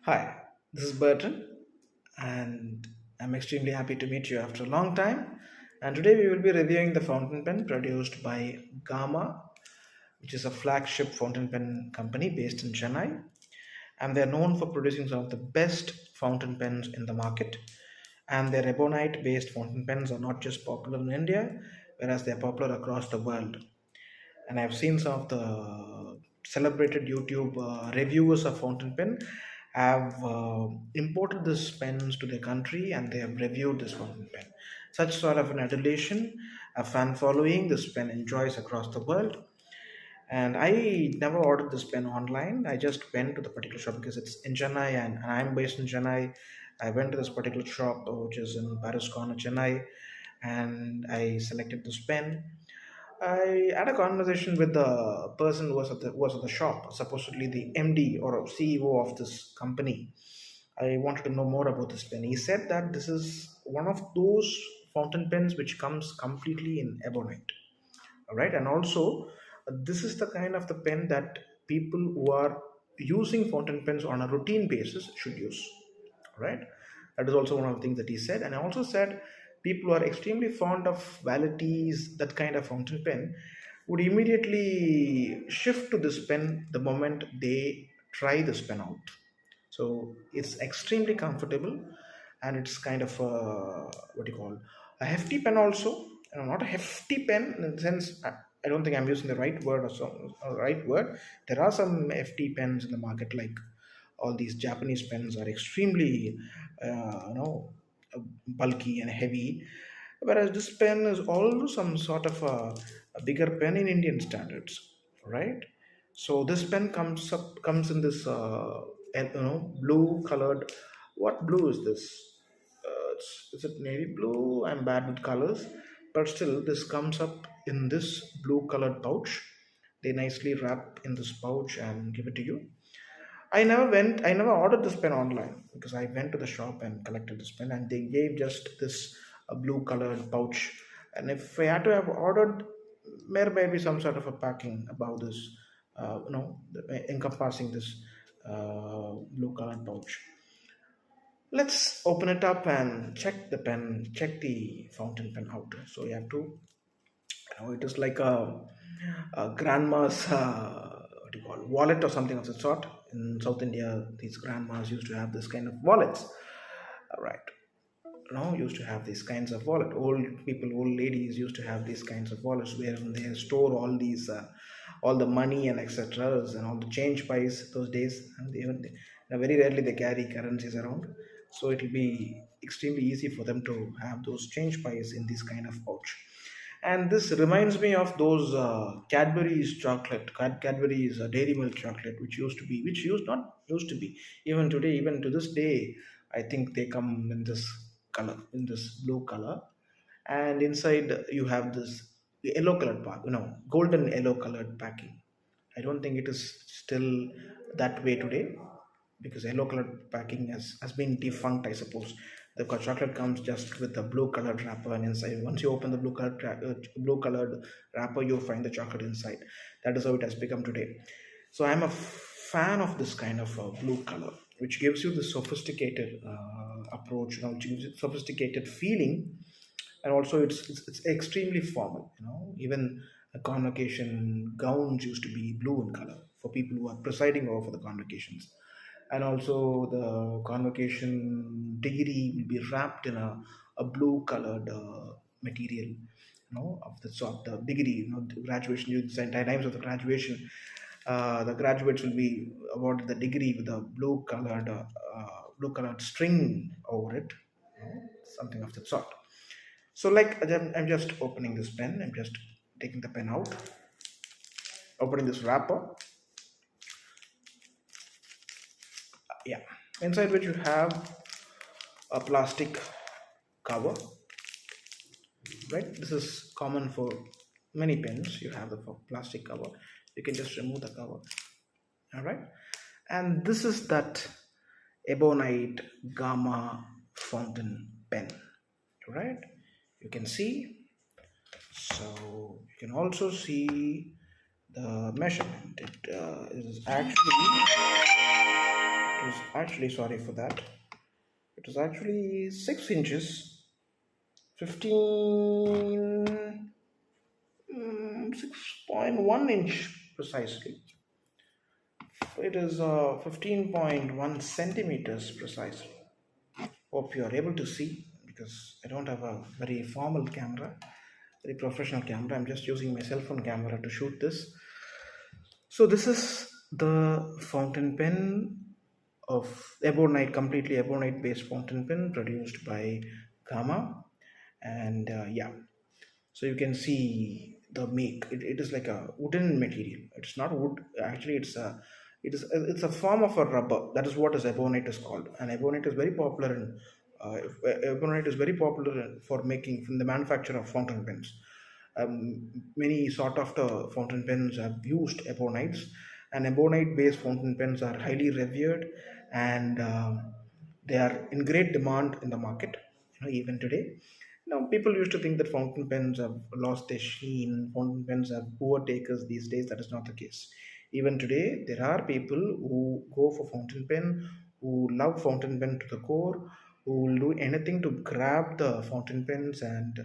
Hi, this is Burton, and I'm extremely happy to meet you after a long time. And today we will be reviewing the fountain pen produced by Gama, which is a flagship fountain pen company based in Chennai. And they're known for producing some of the best fountain pens in the market. And their ebonite based fountain pens are not just popular in India, whereas they're popular across the world. And I've seen some of the celebrated YouTube reviewers of fountain pen have imported these pens to their country and they have reviewed this fountain pen. Such sort of an adulation, a fan following this pen enjoys across the world. And I never ordered this pen online. I just went to the particular shop because it's in Chennai and I'm based in Chennai. I went to this particular shop, which is in Paris Corner, Chennai, and I selected this pen. I had a conversation with the person who was at the shop, supposedly the MD or CEO of this company. I wanted to know more about this pen. He said that this is one of those fountain pens which comes completely in ebonite. All right, and also this is the kind of the pen that people who are using fountain pens on a routine basis should use. All right, that is also one of the things that he said. And I also said people who are extremely fond of vanities, that kind of fountain pen, would immediately shift to this pen the moment they try this pen out. So it's extremely comfortable, and it's kind of what do you call, a hefty pen also. Not a hefty pen in the sense, I don't think I'm using the right word or so, or right word. There are some hefty pens in the market, like all these Japanese pens are extremely bulky and heavy, whereas this pen is also some sort of a bigger pen in Indian standards, right? So this pen comes in this blue colored. What blue is this? Is it navy blue? I'm bad with colors, but still this comes up in this blue colored pouch. They nicely wrap in this pouch and give it to you. I never ordered this pen online because I went to the shop and collected this pen, and they gave just this blue colored pouch. And if I had to have ordered, there may be some sort of a packing about this, encompassing this blue colored pouch. Let's open it up and check the pen, check the fountain pen out. So you have to, it is like a grandma's what do you call, wallet or something of the sort. In South India, these grandmas used to have this kind of wallets. Right, used to have these kinds of wallet. Old people, old ladies used to have these kinds of wallets where they store all these all the money and etc and all the change pies those days. And very rarely they carry currencies around, so it will be extremely easy for them to have those change pies in this kind of pouch. And this reminds me of those Cadbury's chocolate, Cadbury's Dairy Milk chocolate, which used not used to be, even today, even to this day, I think they come in this color, in this blue color, and inside you have this yellow colored pack, golden yellow colored packing. I don't think it is still that way today because yellow colored packing has been defunct, I suppose. The chocolate comes just with the blue colored wrapper, and inside, once you open the blue colored wrapper, you'll find the chocolate inside. That is how it has become today. So I'm a fan of this kind of blue color, which gives you the sophisticated approach, which gives you sophisticated feeling, and also it's extremely formal. Even convocation gowns used to be blue in color for people who are presiding over the convocations, and also the convocation degree will be wrapped in a blue colored material, of the sort, the degree, the graduation, the times of the graduation, the graduates will be awarded the degree with a blue colored string over it, something of that sort. So, like, I'm just opening this pen. I'm just taking the pen out, opening this wrapper. Yeah, inside which you have a plastic cover. Right, this is common for many pens. You have the plastic cover. You can just remove the cover. All right, and this is that ebonite Gama Fountain Pen. Right, you can see. So you can also see the measurement. It is actually was actually, sorry for that. It was actually 6 inches, 15, 6.1 inch precisely. It is 15.1 centimeters precisely. Hope you are able to see because I don't have a very formal camera, very professional camera. I'm just using my cell phone camera to shoot this. So this is the fountain pen of ebonite, completely ebonite based fountain pen produced by Gama, and yeah, so you can see the make. It is like a wooden material. It's not wood. Actually, it's a form of a rubber. That is what is ebonite is called. And ebonite is very popular in ebonite is very popular for making from the manufacture of fountain pens. Many sought after fountain pens have used ebonites, and ebonite based fountain pens are highly revered, and they are in great demand in the market, even today. Now, people used to think that fountain pens have lost their sheen, fountain pens have poor takers these days. That is not the case. Even today, there are people who go for fountain pen, who love fountain pen to the core, who will do anything to grab the fountain pens, and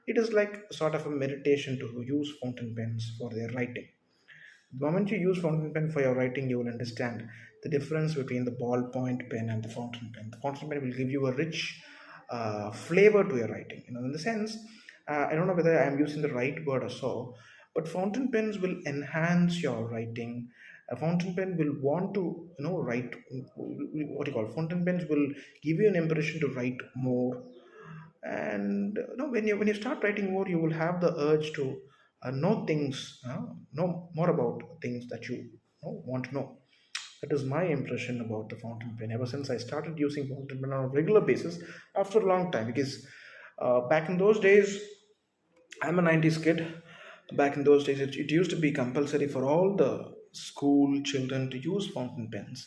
it is like sort of a meditation to use fountain pens for their writing. The moment you use fountain pen for your writing, you will understand the difference between the ballpoint pen and the fountain pen. The fountain pen will give you a rich flavor to your writing. In the sense, I don't know whether I am using the right word or so, but fountain pens will enhance your writing. A fountain pen will want to, write. What do you call? Fountain pens will give you an impression to write more, and when you start writing more, you will have the urge to know things, know more about things that you, want to know. That is my impression about the fountain pen ever since I started using fountain pen on a regular basis after a long time, because back in those days, I'm a 90s kid. Back in those days, it used to be compulsory for all the school children to use fountain pens,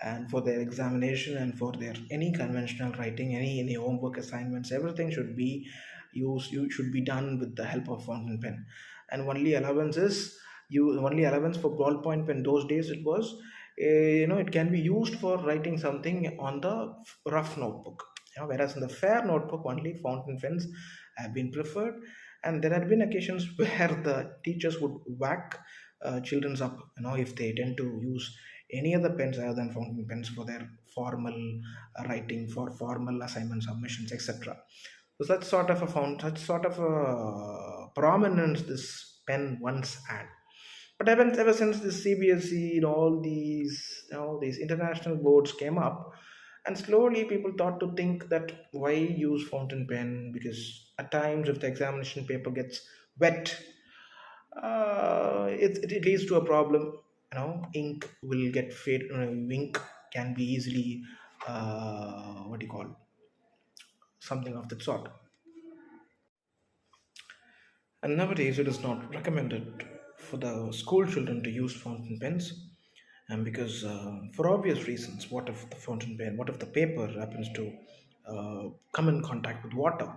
and for their examination and for their any conventional writing, any homework assignments, everything should be used. You should be done with the help of fountain pen, and only allowance for ballpoint pen. Those days it was, it can be used for writing something on the rough notebook. Whereas in the fair notebook, only fountain pens have been preferred, and there had been occasions where the teachers would whack children's up, if they tend to use any other pens other than fountain pens for their formal writing, for formal assignment submissions, etc. So such sort of a prominence this pen once had. But ever since the CBSE and all these international boards came up, and slowly people thought to think that why use fountain pen, because at times if the examination paper gets wet, it leads to a problem. Ink will get fade. Ink can be easily, what do you call, something of that sort. And nowadays, it is not recommended for the school children to use fountain pens, and because for obvious reasons, what if the fountain pen, what if the paper happens to come in contact with water?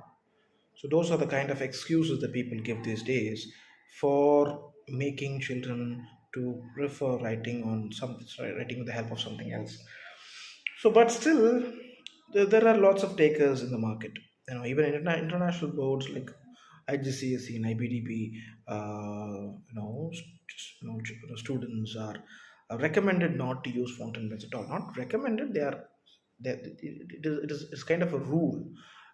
So those are the kind of excuses that people give these days for making children to prefer writing on writing with the help of something else. So, but still, there are lots of takers in the market. Even international boards like IGCSE and IBDB, students are recommended not to use fountain pens at all. Not recommended; it's kind of a rule.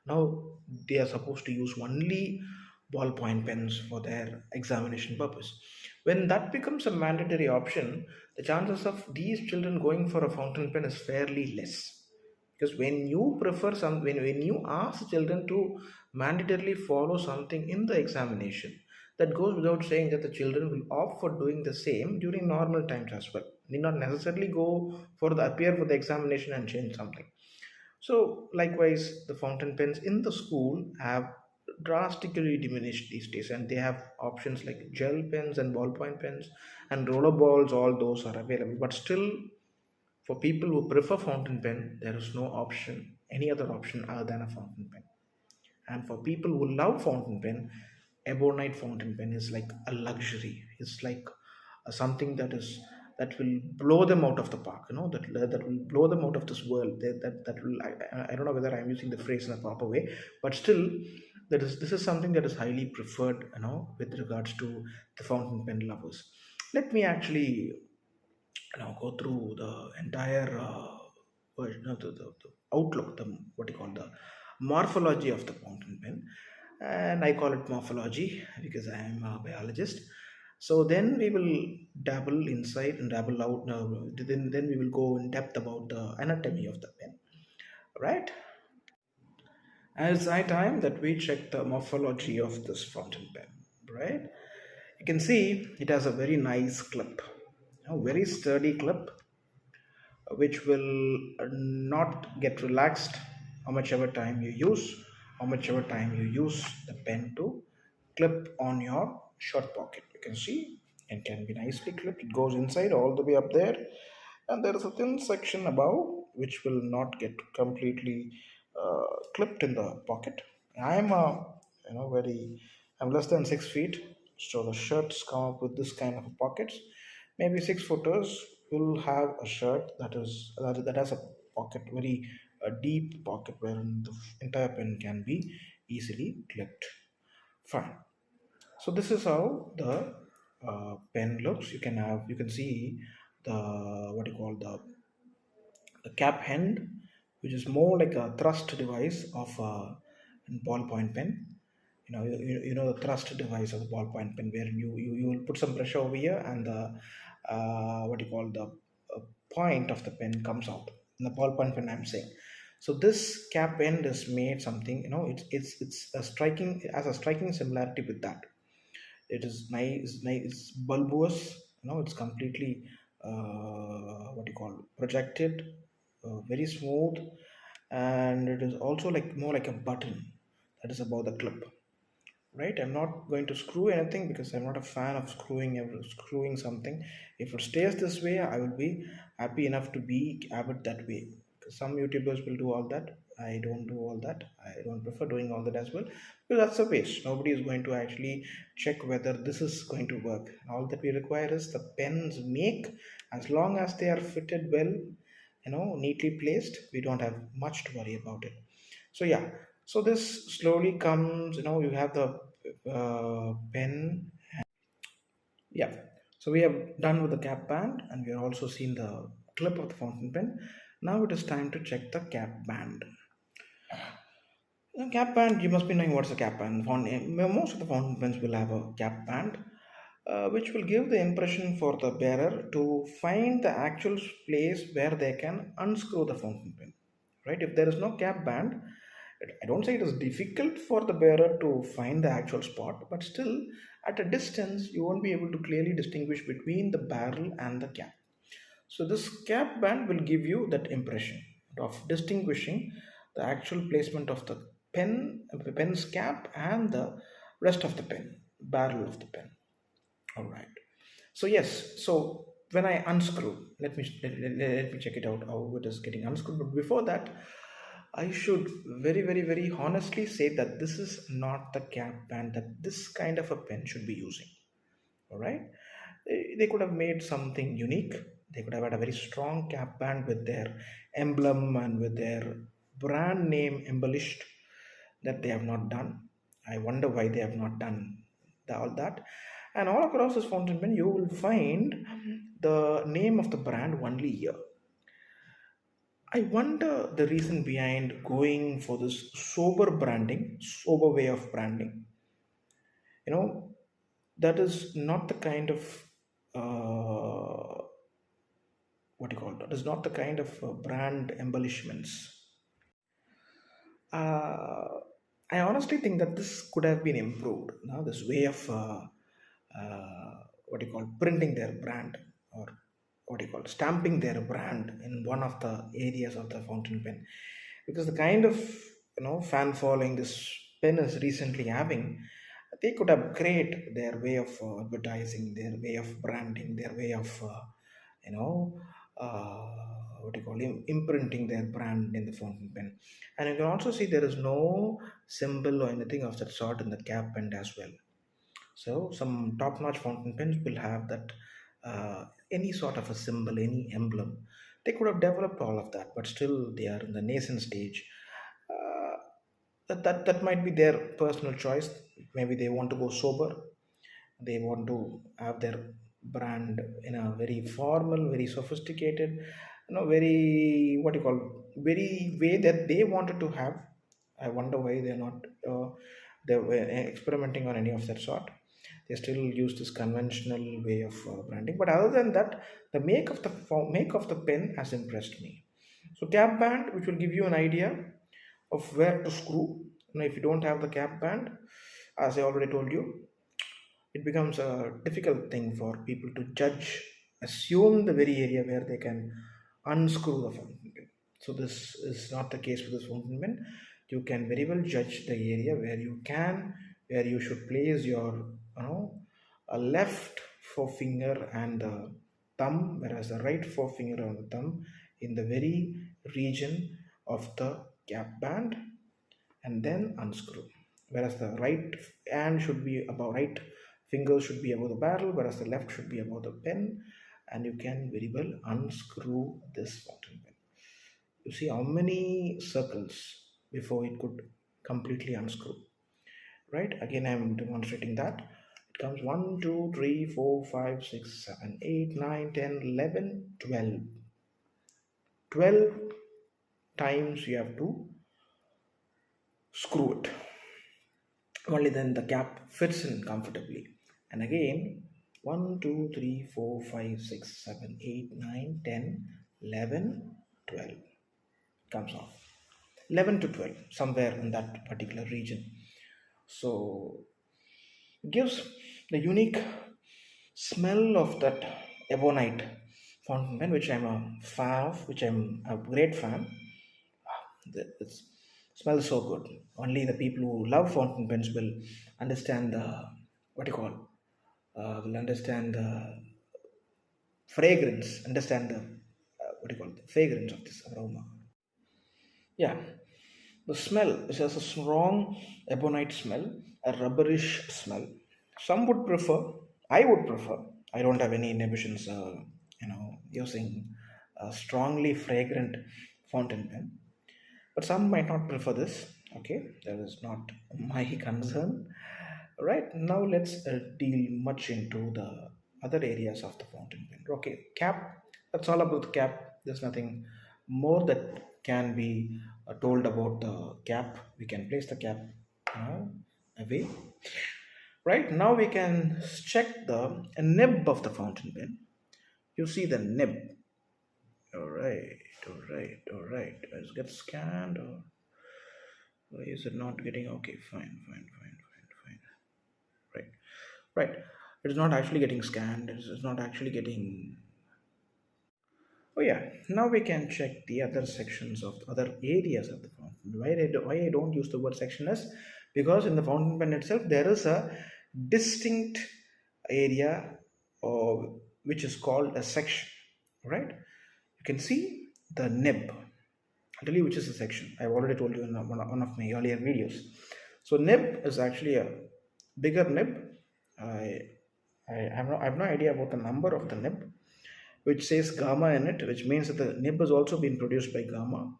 Now they are supposed to use only ballpoint pens for their examination purpose. When that becomes a mandatory option, the chances of these children going for a fountain pen is fairly less. Because when you ask children to mandatorily follow something in the examination, that goes without saying that the children will opt for doing the same during normal times as well. Need not necessarily go for the appear for the examination and change something. So, likewise, the fountain pens in the school have drastically diminished these days, and they have options like gel pens and ballpoint pens and roller balls. All those are available, but still, for people who prefer fountain pen, there is no option, any other option other than a fountain pen. And for people who love fountain pen, ebonite fountain pen is like a luxury. It's like something that is that will blow them out of the park, that will blow them out of this world. That will, I don't know whether I'm using the phrase in a proper way, but still, this is something that is highly preferred, with regards to the fountain pen lovers. Let me actually go through the entire version of the outlook, the what you call the morphology of the fountain pen, and I call it morphology because I am a biologist. So then we will dabble inside and dabble out. Now, then we will go in depth about the anatomy of the pen, right? As I time that we check the morphology of this fountain pen, right? You can see it has a very nice clip, very sturdy clip, which will not get relaxed how much ever time you use, the pen to clip on your short pocket. You can see it can be nicely clipped. It goes inside all the way up there, and there is a thin section above which will not get completely clipped in the pocket. I am very, I'm less than 6 feet, so the shirts come up with this kind of pockets. Maybe 6 footers will have a shirt that has a pocket, very deep pocket, wherein the entire pen can be easily clipped. Fine. So this is how the pen looks. You can see the what you call the cap end, which is more like a thrust device of a ballpoint pen. You know the thrust device of the ballpoint pen, where you will put some pressure over here, and the what you call the point of the pen comes out. In the ballpoint pen, I'm saying. So this cap end is made something. It's a striking, it has a striking similarity with that. It is nice, it's bulbous. It's completely what you call projected, very smooth, and it is also like more like a button that is above the clip, right? I'm not going to screw anything because I'm not a fan of screwing something. If it stays this way, I will be happy enough to be have it that way. Some YouTubers will do all that. I don't do all that. I don't prefer doing all that as well, because that's a waste. Nobody is going to actually check whether this is going to work. All that we require is the pens make. As long as they are fitted well, neatly placed, we don't have much to worry about it. So yeah, so this slowly comes, you have the pen. Yeah, so we have done with the cap band, and we have also seen the clip of the fountain pen. Now it is time to check the cap band. The cap band, you must be knowing what's a cap band. Most of the fountain pens will have a cap band, which will give the impression for the bearer to find the actual place where they can unscrew the fountain pen. Right? If there is no cap band, I don't say it is difficult for the bearer to find the actual spot, but still, at a distance, you won't be able to clearly distinguish between the barrel and the cap. So this cap band will give you that impression of distinguishing the actual placement of the pen's cap and the rest of the pen, barrel of the pen. All right. So yes. So when I unscrew, let me check it out how it is getting unscrewed. But before that, I should very very very honestly say that this is not the cap band that this kind of a pen should be using. All right. They could have made something unique. They could have had a very strong cap band with their emblem and with their brand name embellished, that they have not done. I wonder why they have not done all that. And all across this fountain pen, you will find the name of the brand only here. I wonder the reason behind going for this sober way of branding. You know, that is not the kind of what do you call it? That is not the kind of brand embellishments. Uh, I honestly think that this could have been improved. This way of what do you call printing their brand, or what do you call stamping their brand in one of the areas of the fountain pen, because the kind of fan following this pen is recently having, they could upgrade their way of advertising, their way of branding, their way of you know what do you call imprinting their brand in the fountain pen. And you can also see there is no symbol or anything of that sort in the cap band as well. So some top-notch fountain pens will have that any sort of a symbol, any emblem. They could have developed all of that, but still they are in the nascent stage. Uh, that might be their personal choice. Maybe they want to go sober. They want to have their brand in a very formal, very sophisticated, very what you call, very way that they wanted to have. I wonder why they're not they were experimenting on any of that sort. They still use this conventional way of branding, but other than that, the make of the pen has impressed me. So cap band, which will give you an idea of where to screw. If you don't have the cap band, as I already told you, it becomes a difficult thing for people to judge, assume the very area where they can unscrew the fountain pen. So this is not the case with this fountain pen. You can very well judge the area where you should place your, a left forefinger and the thumb, whereas the right forefinger and the thumb in the very region of the cap band, and then unscrew. Whereas the right fingers should be above the barrel, whereas the left should be above the pen, and you can very well unscrew this fountain pen. You see how many circles before it could completely unscrew. Right? Again, I'm demonstrating that. It comes 1, 2, 3, 4, 5, 6, 7, 8, 9, 10, 11, 12. 12 times you have to screw it. Only then the cap fits in comfortably. And again, 1, 2, 3, 4, 5, 6, 7, 8, 9, 10, 11, 12 comes off. 11 to 12, somewhere in that particular region. So it gives the unique smell of that ebonite fountain pen, which I'm a fan of, which I'm a great fan. It smells so good. Only the people who love fountain pens will understand the what you call will understand the fragrance, understand the what do you call it, the fragrance of this aroma. Yeah, the smell is just a strong ebonite smell, a rubberish smell. Some would prefer, I would prefer, I don't have any inhibitions, using a strongly fragrant fountain pen. But some might not prefer this. Okay, that is not my concern. Right now, let's deal much into the other areas of the fountain pen. Okay, cap. That's all about the cap. There's nothing more that can be told about the cap. We can place the cap away. Right now, we can check the nib of the fountain pen. You see the nib. All right, all right, all right. Let's get scanned. Or why is it not getting? Okay, fine, fine, fine, fine, fine. Right, right. It's not actually getting scanned. It's not actually getting. Oh yeah. Now we can check the other sections of other areas of the fountain. Why I don't use the word section is because in the fountain pen itself there is a distinct area, which is called a section. Right. You can see the nib. I'll tell you which is the section. I've already told you in one of my earlier videos. So nib is actually a bigger nib. I have no idea about the number of the nib, which says Gama in it, which means that the nib has also been produced by Gama.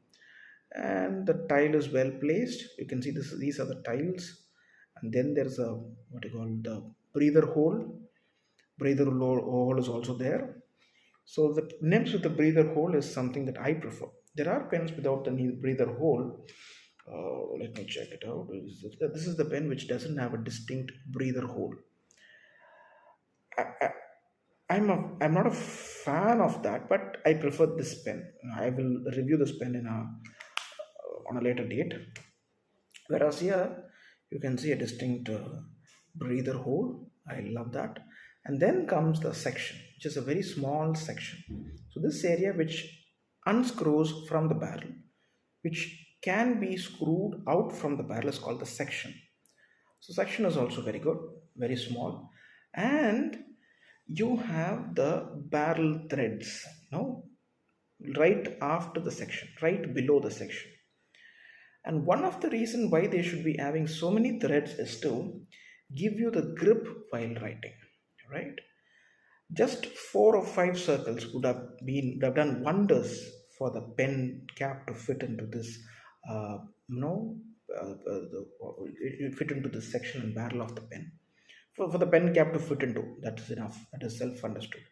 And the tile is well placed. You can see this. These are the tiles, and then there's a what you call the breather hole. Breather hole is also there. So the nibs with the breather hole is something that I prefer. There are pens without the breather hole. Let me check it out. This is the pen which doesn't have a distinct breather hole. I'm not a fan of that, but I prefer this pen. I will review this pen on a later date. Whereas here you can see a distinct breather hole. I love that. And then comes the section, which is a very small section. So this area which unscrews from the barrel, which can be screwed out from the barrel, is called the section. So section is also very good, very small. And you have the barrel threads, right after the section, right below the section. And one of the reasons why they should be having so many threads is to give you the grip while writing, right? Just 4 or 5 circles would have done wonders for the pen cap to fit into this, uh, you know, it fit into this section and barrel of the pen. For the pen cap to fit into, that is enough. That is self-understood.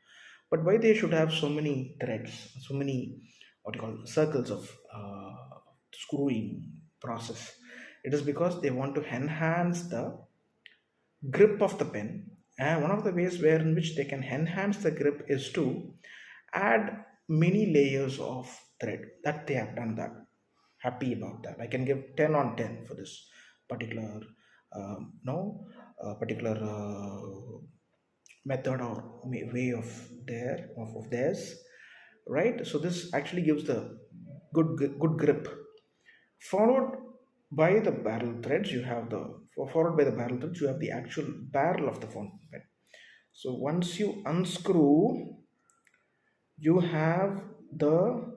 But why they should have so many threads, so many what you call circles of screwing process? It is because they want to enhance the grip of the pen, and one of the ways where in which they can enhance the grip is to add many layers of thread. That they have done that. Happy about that. I can give 10 on 10 for this particular no particular method or way of theirs, right? So this actually gives the good grip. Followed by the barrel threads, you have the followed by the barrel threads, you have the actual barrel of the fountain pen. So once you unscrew, you have the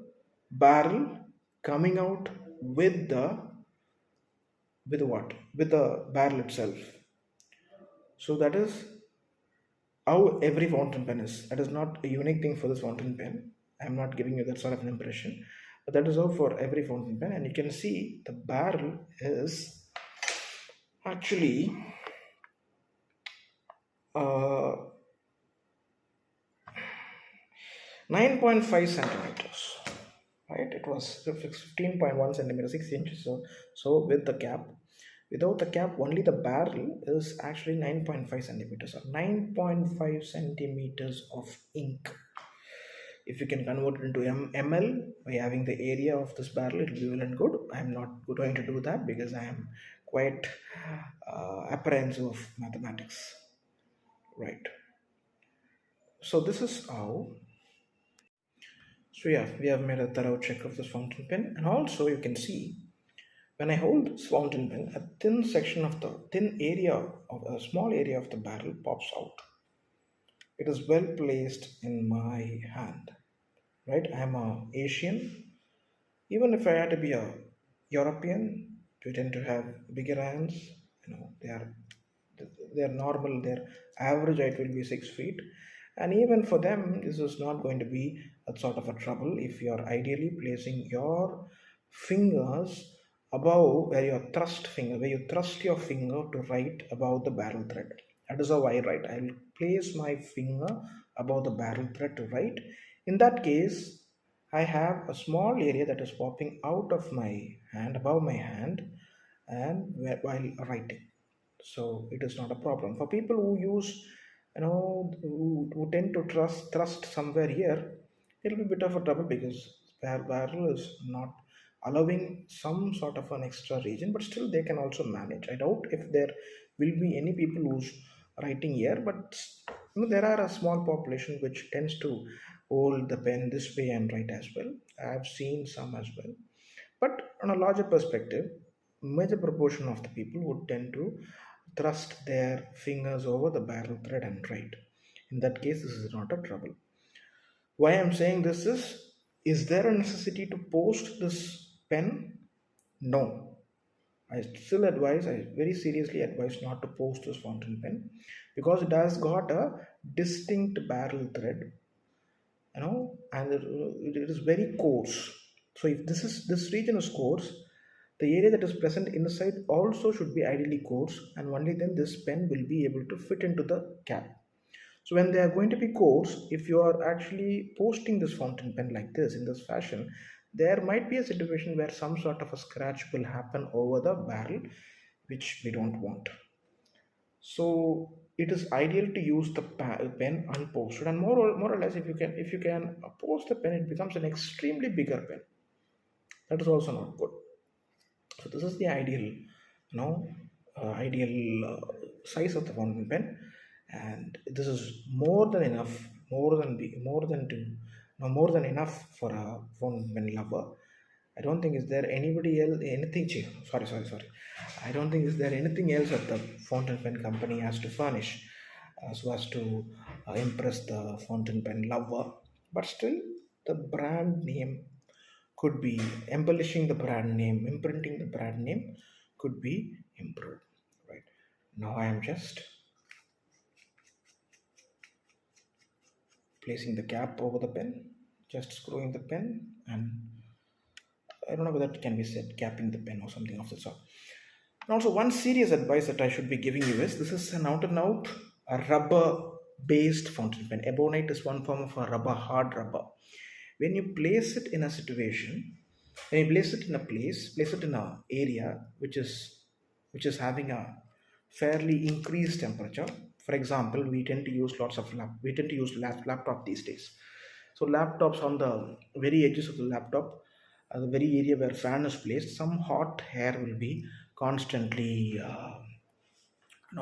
barrel coming out with the what? With the barrel itself. So that is how every fountain pen is. That is not a unique thing for this fountain pen. I'm not giving you that sort of an impression, but that is how for every fountain pen. And you can see the barrel is actually uh, 9.5 centimeters, right? It was 15.1 centimeters, 6 inches. So with the cap, without the cap, only the barrel is actually 9.5 centimeters, or 9.5 centimeters of ink. If you can convert it into ml by having the area of this barrel, it will be well and good. I'm not going to do that because I am quite apprehensive of mathematics, right? So this is how. So yeah, we have made a thorough check of this fountain pen, and also you can see when I hold this fountain pen, a thin section of the thin area of a small area of the barrel pops out. It is well placed in my hand, right? I am a Asian. Even if I had to be a European, we tend to have bigger hands. They are normal. Their average height will be 6 feet, and even for them, this is not going to be a sort of a trouble if you are ideally placing your fingers above where you thrust your finger to write above the barrel thread. That is how I write. I will place my finger above the barrel thread to write. In that case, I have a small area that is popping out of my hand, above my hand, and while writing. So it is not a problem for people who use, who tend to thrust somewhere here. It'll be a bit of a trouble because barrel is not allowing some sort of an extra region, but still they can also manage. I doubt if there will be any people who's writing here, but there are a small population which tends to hold the pen this way and write as well. I've seen some as well, but on a larger perspective, major proportion of the people would tend to thrust their fingers over the barrel thread and write. In that case, this is not a trouble. Why I'm saying this is there a necessity to post this pen? No. I very seriously advise not to post this fountain pen because it has got a distinct barrel thread, and it is very coarse. So if this region is coarse, the area that is present inside also should be ideally coarse, and only then this pen will be able to fit into the cap. So when they are going to be coarse, if you are actually posting this fountain pen like this in this fashion, there might be a situation where some sort of a scratch will happen over the barrel, which we don't want. So it is ideal to use the pen unposted, and more or less, if you can post the pen, it becomes an extremely bigger pen. That is also not good. So this is the ideal size of the fountain pen, and this is more than enough, more than enough for a fountain pen lover. I don't think is there anybody else anything. Sorry. I don't think is there anything else that the fountain pen company has to furnish so as to impress the fountain pen lover. But still, the brand name could be embellishing the brand name, imprinting the brand name could be improved. Right now, I am just placing the cap over the pen, just screwing the pen, and I don't know whether it can be said capping the pen or something of the sort. And also, one serious advice that I should be giving you is this is an out and out a rubber based fountain pen. Ebonite is one form of a rubber, hard rubber. When you place it in a situation, when you place it in a place it in a area which is having a fairly increased temperature. For example, we tend to use we tend to use laptop these days. So laptops on the very edges of the laptop, the very area where fan is placed, some hot air will be constantly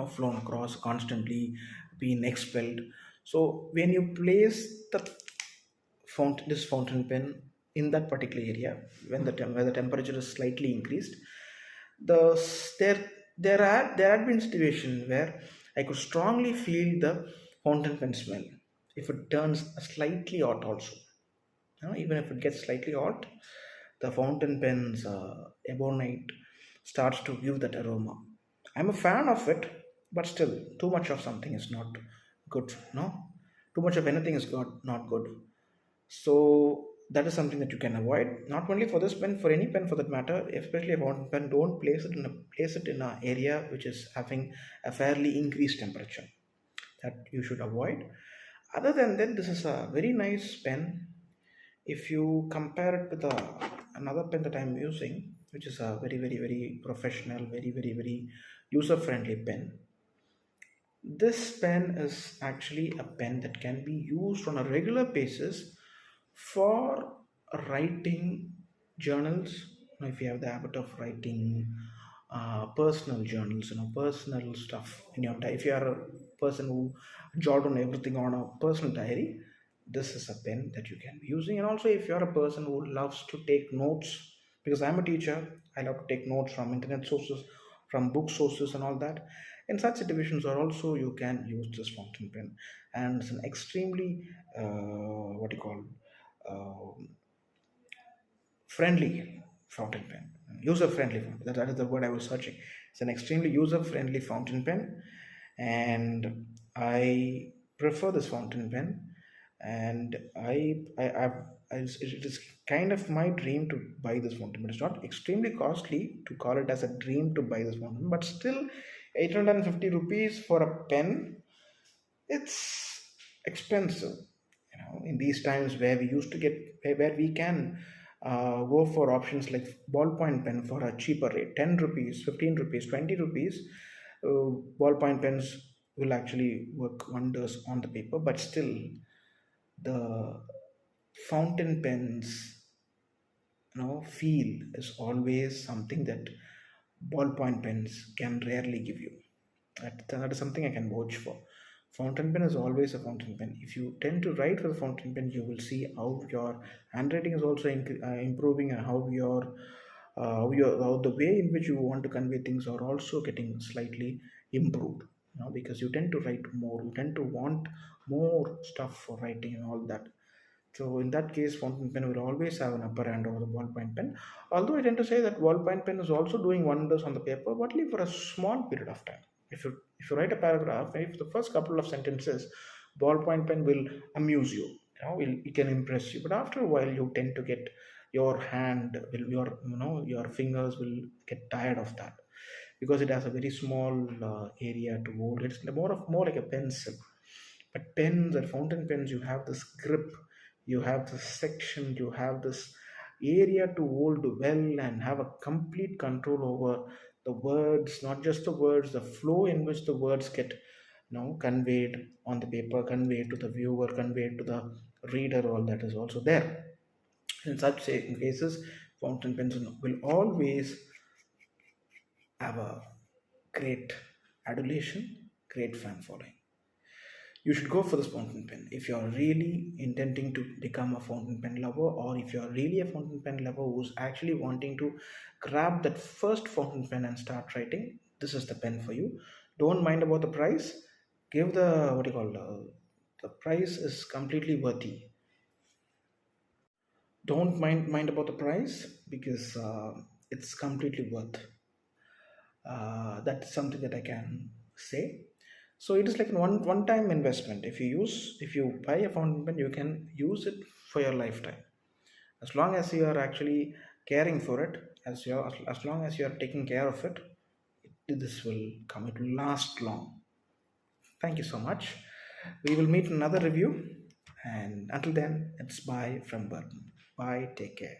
flown across, constantly being expelled. So when you place this fountain pen in that particular area, when where the temperature is slightly increased, the there had been situation where I could strongly feel the fountain pen smell if it turns slightly hot also. Even if it gets slightly hot, the fountain pen's ebonite starts to give that aroma. I'm a fan of it, but still, too much of something is not good. No, too much of anything is not good. So that is something that you can avoid. Not only for this pen, for any pen for that matter, especially a fountain pen. Don't place it in an area which is having a fairly increased temperature. That you should avoid. Other than that, this is a very nice pen. If you compare it with another pen that I'm using, which is a very very very professional, very very very user friendly pen, this pen is actually a pen that can be used on a regular basis for writing journals. If you have the habit of writing personal journals, personal stuff in your diary, if you are a person who jot on everything on a personal diary, this is a pen that you can be using. And also, if you are a person who loves to take notes, because I'm a teacher, I love to take notes from internet sources, from book sources, and all that. In such situations, or also you can use this fountain pen, and it's an extremely what do you call friendly fountain pen, user friendly. That is the word I was searching. It's an extremely user friendly fountain pen, and I prefer this fountain pen. And it is kind of my dream to buy this fountain pen. It's not extremely costly to call it as a dream to buy this fountain, but still 850 rupees for a pen, it's expensive. In these times where we used to get, where we can go for options like ballpoint pen for a cheaper rate, 10 rupees, 15 rupees, 20 rupees. Ballpoint pens will actually work wonders on the paper, but still the fountain pens feel is always something that ballpoint pens can rarely give you. That is something I can vouch for. Fountain pen is always a fountain pen. If you tend to write with a fountain pen, you will see how your handwriting is also improving, and how the way in which you want to convey things are also getting slightly improved. Because you tend to write more, you tend to want more stuff for writing and all that. So in that case, fountain pen will always have an upper hand over the ballpoint pen. Although I tend to say that ballpoint pen is also doing wonders on the paper, but only for a small period of time. If you write a paragraph, if the first couple of sentences, ballpoint pen will amuse you. It can impress you. But after a while, you tend to get your hand will your fingers will get tired of that, because it has a very small area to hold. It's more like a pencil. But pens and fountain pens, you have this grip, you have this section, you have this area to hold well and have a complete control over the words, not just the words, the flow in which the words get conveyed on the paper, conveyed to the viewer, conveyed to the reader. All that is also there. In such cases, fountain pens will always have a great adulation, great fan following. You should go for this fountain pen if you're really intending to become a fountain pen lover, or if you're really a fountain pen lover who's actually wanting to grab that first fountain pen and start writing. This is the pen for you. Don't mind about the price. Give the what do you call the price is completely worthy. Don't mind about the price, because it's completely worth. That's something that I can say. So it is like a one time investment. If you buy a fountain pen, you can use it for your lifetime, as long as you are actually caring for it, as long as you are taking care of it. This will come, it will last long. Thank you so much. We will meet in another review, and until then, it's bye from Burton. Bye, take care.